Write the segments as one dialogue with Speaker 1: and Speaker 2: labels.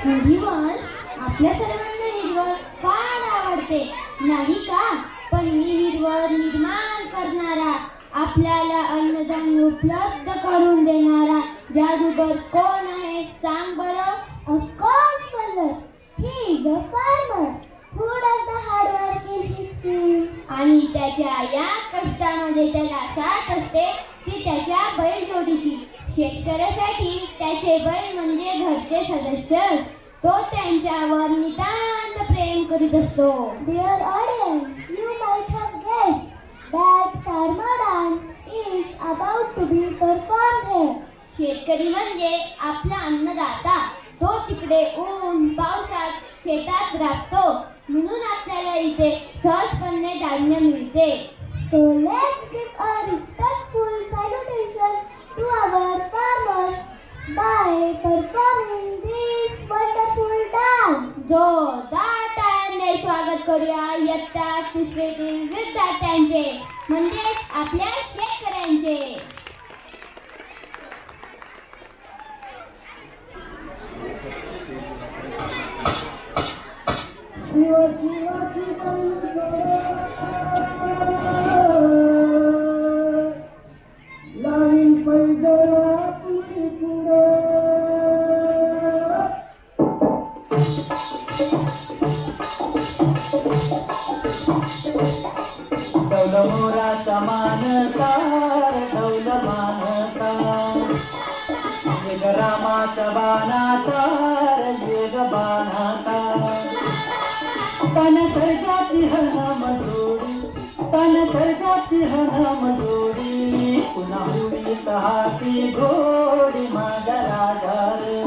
Speaker 1: हिरवळ आपल्या सर्वांना हिरवळ फार आवडते नाही का? पण ही हिरवळ निर्माण करणारा, आपल्याला अन्नधान्य उपलब्ध करून देणारा जादूगर कोण आहे सांग बरं?
Speaker 2: Of course, Pallav. He is a farmer who does the hard work in his field.
Speaker 1: आणि त्याच्या या कष्टामध्ये त्याला साथ असते ती त्याच्या बैलजोडीची. शेतकऱ्यासाठी त्याचे बैल म्हणजे घरचे सदस्य. तो त्यांच्यावर नितांत प्रेम करीत असतो.
Speaker 2: Dear audience, you might have guessed that farmer dance is about to be performed here.
Speaker 1: शेतकरी म्हणजे आपला अन्नदाता. तो तिकडे ऊन पावसात शेतात राबतो म्हणून आपल्याला इथे सहजपणे धान्य मिळते.
Speaker 2: So let's give a respectful salutation to our farmers by performing this wonderful dance.
Speaker 1: जोरदार टाळ्यांनी स्वागत करूया इयत्ता तिसरीतील विद्यार्थ्यांचे म्हणजेच आपल्या शेतकऱ्यांचे.
Speaker 3: मोरा समानकार डौल मानकार वेग रामाचा बाणाकार वेग बाणाकार तन सर्गाची हनम जोडी तन सर्गाची हनम जोडी पुन्हा हुई हाती घोडी माझा राजा रे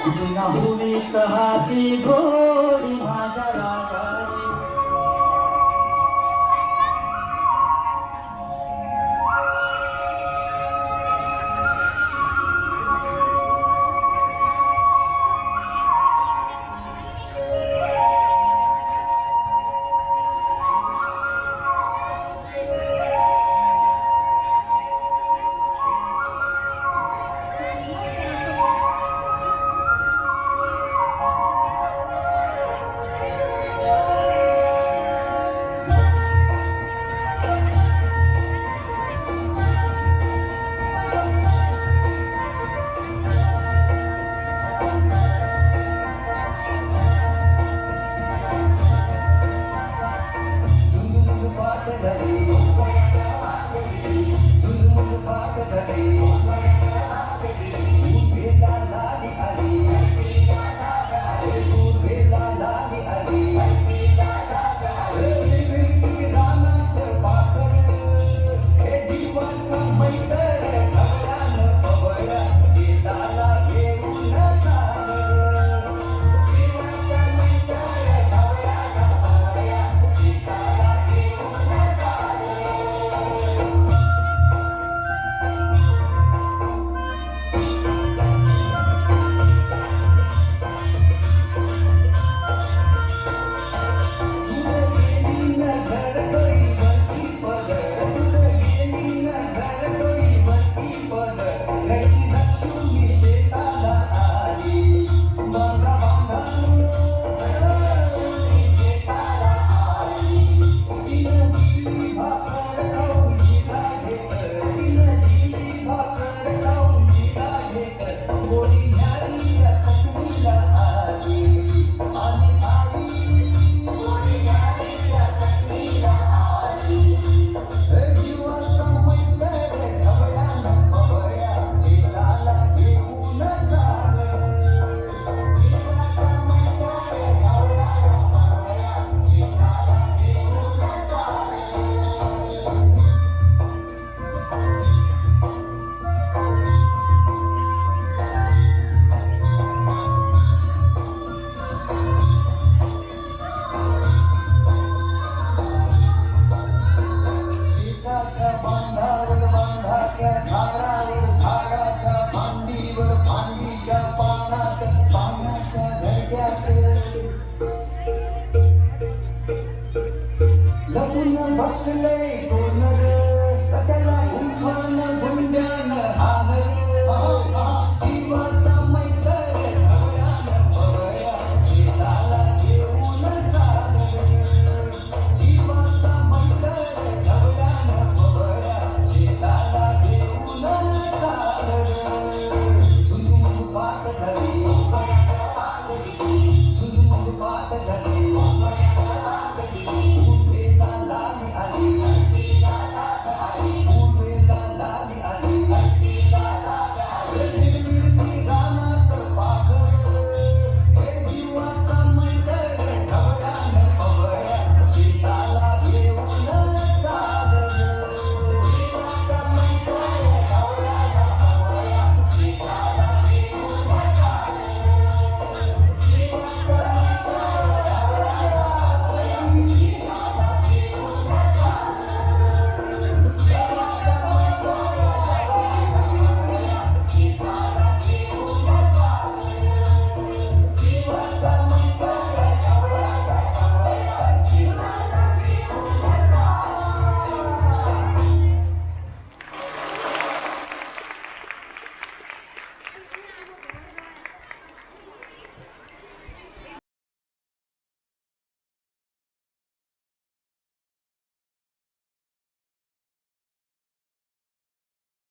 Speaker 3: पुन्हा हुई हाती घोडी माझा राजा रे.
Speaker 4: बसले कोण रे